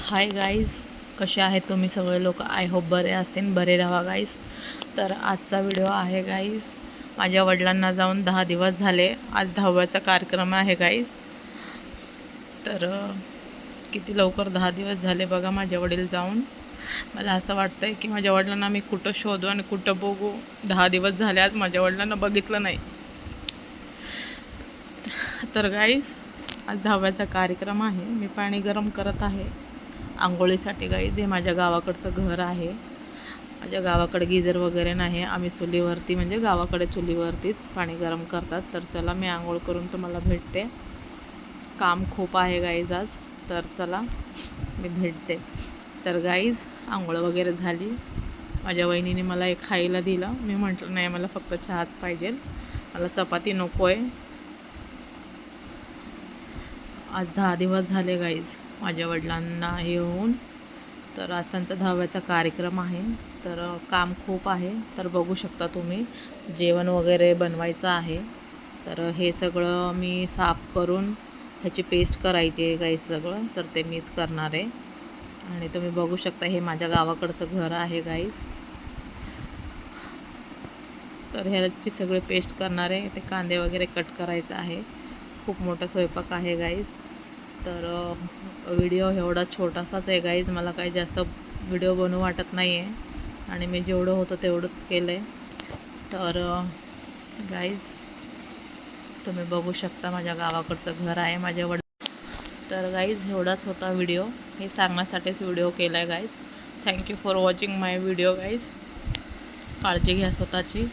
Hi guys, कसे आहेत तुम्ही सगळे लोक? आय होप बरे असतील, बरे राहा गाईज. तर आजचा व्हिडिओ आहे गाईज, माझ्या वडिलांना जाऊन 10 दिवस झाले. आज 10व्याचा कार्यक्रम आहे गाईज. तर किती लवकर 10 दिवस झाले बघा माझे वडील जाऊन. मला असं वाटतं आहे की माझ्या वडिलांना मी कुठं शोधू आणि कुठं बघू. 10 दिवस झाले आज माझ्या वडिलांना बघितलं नाही. तर गाईज, आज 10व्याचा कार्यक्रम आहे. मी पाणी गरम करत आहे आंघोळीसाठी गाईज. हे माझ्या गावाकडचं घर आहे. माझ्या गावाकडे गिझर वगैरे नाही. आम्ही चुलीवरती, म्हणजे गावाकडे चुलीवरतीच पाणी गरम करतात. तर चला, मी आंघोळ करून तुम्हाला भेटते. काम खूप आहे गाईज आज, तर चला मी भेटते. तर गाईज, आंघोळ वगैरे झाली. माझ्या वहिनीने मला एक खायला दिलं. मी म्हटलं नाही, मला फक्त चहाच पाहिजे, मला चपाती नको आहे. आज 10 दिवस झाले गाईज माझ्या वडिलांना हे होऊन. तर आज त्यांचा 10व्याचा कार्यक्रम आहे. तर काम खूप आहे. तर बघू शकता तुम्ही, जेवण वगैरे बनवायचं आहे. तर हे सगळं मी साफ करून ह्याची पेस्ट करायची आहे गाईज सगळं. तर ते मीच करणार आहे. आणि तुम्ही बघू शकता, हे माझ्या गावाकडचं घर आहे गाईज. तर ह्याची सगळे पेस्ट करणार आहे. ते कांदे वगैरे कट करायचं आहे. खूप मोठा स्वयंपाक आहे गाईज. तर व्हिडिओ एवढा छोटासाच आहे गाईज. मला काही जास्त व्हिडिओ बनवू वाटत नाही आहे आणि मी जेवढं होतं तेवढंच केलं आहे. तर गाईज, तुम्ही बघू शकता, माझ्या गावाकडचं घर आहे माझ्या तर गाईज, एवढाच होता व्हिडिओ. हे सांगण्यासाठीच व्हिडिओ केला आहे guys. Thank you for watching my video guys. काळजी घ्या स्वतःची.